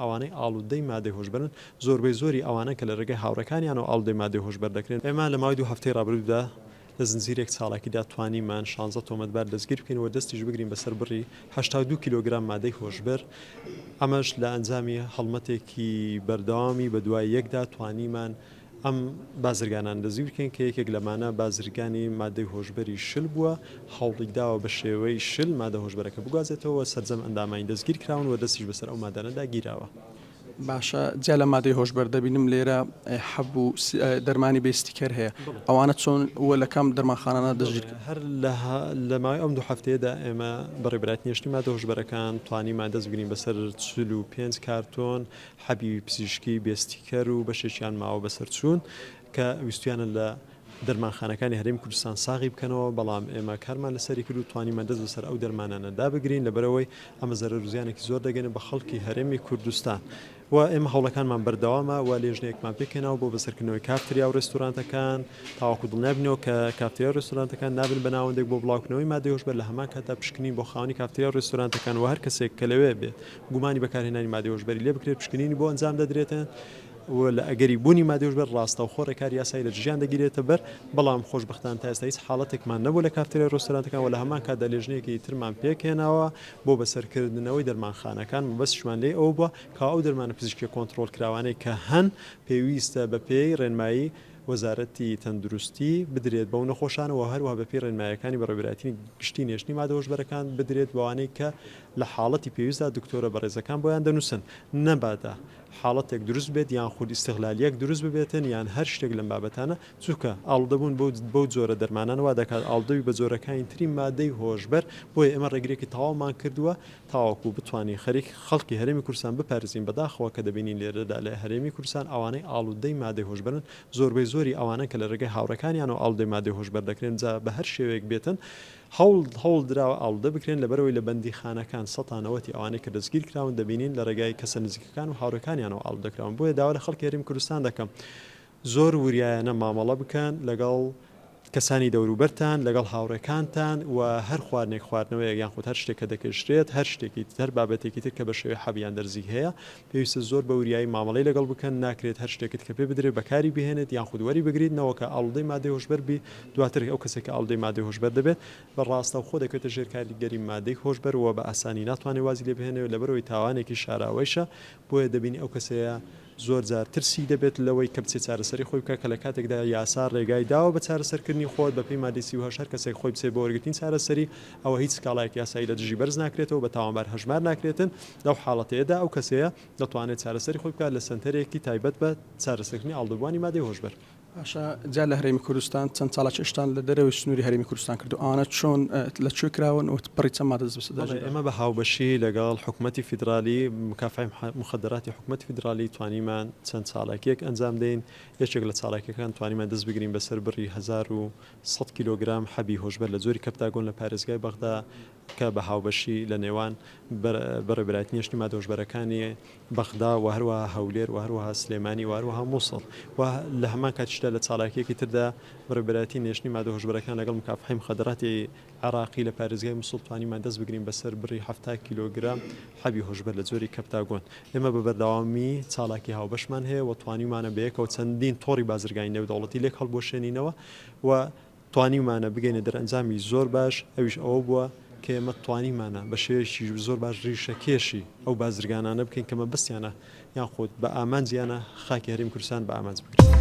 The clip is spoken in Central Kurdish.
ئەوانەی ئاڵوودەی مادەی هۆشبەرن زۆربەی زۆری ئەوانە کە لە ڕێگەی هاوڕەکانیان و ئاڵودەی مادەی هۆشبەر دەکرێن. ئێمە لە ماوەی 2 هەفتەی ڕابردوودا لە زنجیرێک ساڵێکیدا توانیمان 16 تۆمەتبار دەستگیر بکەین و دەستیش بگرین بەسەر بڕی 82 کیلۆگرام مادەی هۆشبەر. ئەمەش لە ئەنجامی هەڵمەتێکی بەردەوامی بە دوای یەکدا توانیمان ئەم بازرگانان دەزی بکەین کە یەکێک لەمانە بازرگانی مادەی هۆشبەری شل بووە، هەوڵی داوە بە شێوەی شل مادە هۆشبەرەکە بگوازێتەوە، سەرجەم ئەندامانی دەستگیر کراون و دەستیش بەسەر ئەو مادانەدا گیراوە. باشە جا لە مادەی هۆشبەر دەبینم لێرە حەبوو دەرمانی بێستیکەر هەیە، ئەوانە چۆن وە لە کام دەرمانخانانە دەژیر هەر لە ماوەی ئەم 2 هەفتەیەدا ئێمە بەڕێبەرایەتنیشتی مادە هۆشبەرەکان توانیمان دەست بگرین بەسەر 45 کارتۆن حەبی پزیشکی بێستیکەر و بەشێکیان ماوە بەسەر چوون کە ویستیانە لە دەرمانخانەکانی هەرێمی کوردستان ساغی بکەنەوە، بەڵام ئێمە کارمان لەسەری کرد و توانیمان دەست بەسەر ئەو دەرمانانەدا بگرین لەبەرەوەی ئەمە زەرەر و زیانێکی زۆر دەگەنە بە خەڵکی هەرێمی کوردستان. و ئێمە هەوڵەکانمان بەردەوامە و لێژنەیەکمان پێکەنەوە بۆ بەسەرکردنەوەی کافتریا و ڕێستورانتەکان تاواکو دڵنیابنەوە کە کافتریا و ڕێستورانتەکان نابن بە ناوەندێک بۆ بڵاوکردنەوەی مادەی هۆشبەر لە هەمان کاتا پشکنین بۆ خاوەنی کافتریا و ڕێستورانتەکان و هەر کەسێک کە لەوێ بێت گومانی بەکارهێنانی مادەی هۆشبەری لێ بکرێت پشکنینی بۆ ئەنجام دەدرێتن و لە ئەگەری بوونی مادەی هۆشبەر ڕاستەوخۆ ڕێکاری یاسایی لە دژیان دەگیرێتە بەر، بەڵام خۆشبەختانە تا ئێستا هیچ حاڵەتێکمان نەبوو لە کافتریا و ڕێستورانتەکان و لە هەمان کاتدا لێژنەیەکی ترمان پێکهێناوە بۆ بەسەرکردنەوەی دەرمانخانەکان بەسشمان لێ ئەوە بووە کە ئەو دەرمانە پزیشکی کۆنتڕۆڵ کراوانەی کە هەن پێویستە بە پێی ڕێنمایی وەزارەتی تەندروستی بدرێت بەو نەخۆشانەوە هەروەها بەپێی ڕێنماییەکانی بەڕێوەبەرایەتی گشتی نێشتنی مادە هۆشبەرەکان بدرێت بەوانەی کە لە حاڵەتی پێویستدا دکتۆرە بەڕێزەکان بۆیان دەنووسن نەباتە حاڵەتێک دروست بێت یان خود ئیستیغلالیەک دروست ببێتن یان هەر شتێک لەم بابەتانە چووکە ئاڵودەبوون بەو جۆرە دەرمانان وا دەکات ئاڵودەوی بە جۆرەکانی تری مادەی هۆشبەر بۆیە ئێمە ڕێگرێکی تەواومان کردووە تاواکو بتوانین خەڵکی هەرێمی کوردستان بپارێزین بەداخەوە کە دەبینین لێرەدا لە هەرێمی کوردستان ئەوانەی ئاڵودەی مادەی هۆشبەرن زۆربەی زۆری ئەوانە کە لە ڕێگەی هاوڕەکانیان و ئاڵودەی مادەی هۆشبەر دەکرێن جا بە هەر شێوەیەک بێتن هەوڵ دراوە ئاڵودە بکرێن لەبەرەوەی لە بەندیخانەکان سەتانەوەتی ئەوانەی کە دەستگیر کراون دەبینین لە ڕێگای کەسە نزیکەکان و هاوڕەکانیانەوە ئاڵودەکراون. بۆیە داوا لە خەڵکی هەرێمی کوردستان دەکەم زۆر وریایانە مامەڵە بکەن لەگەڵ کەسانی دەوروبەرتان لەگەڵ هاوڕێکانتان و هەر خواردنێک خواردنەوەی یان خۆت هەر شتێک کە دەکەشرێت هەر شتێکی تر بابەتێکی تر کە بە شێوەی حەبیان دەرزی هەیە پێویستە زۆر بە وریایی مامەڵەی لەگەڵ بکەن، ناکرێت هەر شتێکت کە پێ بدرێت بەکاری بهێنێت یان خودوەری بگریتنەوە کە ئاڵودەی مادەی هۆشبەر بی دواتر ئەو کەسێک کە ئاڵودەی مادەی هۆشبەر دەبێت بەڕاستە خۆ دەکەوێتە ژێر کاریگەری مادەی هۆشبەر و بە ئاسانی ناتوانێت وازی لێ بهێنێت لەبەرەوەی تاوانێکی شاراوەیشە بۆیە دەبینی ئەو کەسەیە زۆر جار ترسی دەبێت لەوەی کە بچێت چارەسەری خۆی بکە کە لە کاتێکدا یاسا ڕێگای داوە بە چارەسەرکردنی خۆت بە پێی مادەی 38 هەر کەسێک خۆی بچێت بۆ وەرگرتنی چارەسەری ئەوە هیچ سکاڵایەکی یاسایی لە دژی بەرز ناکرێتەوە بە تاوانبار هەژمار ناکرێتن لەو حاڵەتەیەدا ئەو کەسەیە دەتوانێت چارەسەری خۆی بکات لە سنتەرێکی تایبەت بە چارەسەرکردنی ئاڵودەبوانی مادەی هۆشبەر. باشە جا لە هەرێمی کوردستان چەند ساڵە شتان لە دەرەوەی سنووری هەرێمی کوردستان کردو ئەوانە چۆن لەکوێ کراون و پڕی چەند مادە دەست ئێمە بە هاوبەشی لەگەڵ حکوومەتی فیدرالی مکافای مخدراتی حکوومەتی فیدرالی توانیمان چەند ساڵێکێک ئەنجام دەین یەکێک لە چاڵێکەکان توانیمان دەست بگرین بەسەر بڕی 1100 کیلۆگرام حەبی هۆشبەر لە جۆری کەپتاگۆن لە پارێزگای بەغدا کە بە هاوبەشی لە نێوان بەڕێوەبەرایەتنیشتی مادە هۆشبەرەکانی بەغدا و هەروەها هەولێر و هەروەها سلێمانی و هەروەها مووسڵ و لە هەمان کاتیشدا لە چاڵاکیەکی تردا بەڕێوەبەرایەتی نێشتنی مادە هۆشبەرەکان لەگەڵ مکافحەی مخدراتی عراقی لە پارێزگای مووسڵ توانیمان دەست بگرین بەسەر بڕی 70 کیلۆگرام حەبی هۆشبەر لە جۆری کەپتاگۆن. ئێمە بە بەردەوامی چاڵاکی هاوبەشمان هەیە و توانیمانە بەیەکەوە چەندین تۆڕی بازرگانی نێودەوڵەتی لێک هەڵبۆشێنینەوە و توانیمانە بگەینە دەرئەنجامی زۆر باش ئەویش ئەوە بووە کە ئێمە توانیمانە بە شێوەیەکی زۆر باش ڕیشەکێشی ئەو بازرگانانە بکەین کەمە بەستیانە یان خۆت بە ئامانجیانە خاکی هەرێمی کوردستان بە ئامانج بگرێت.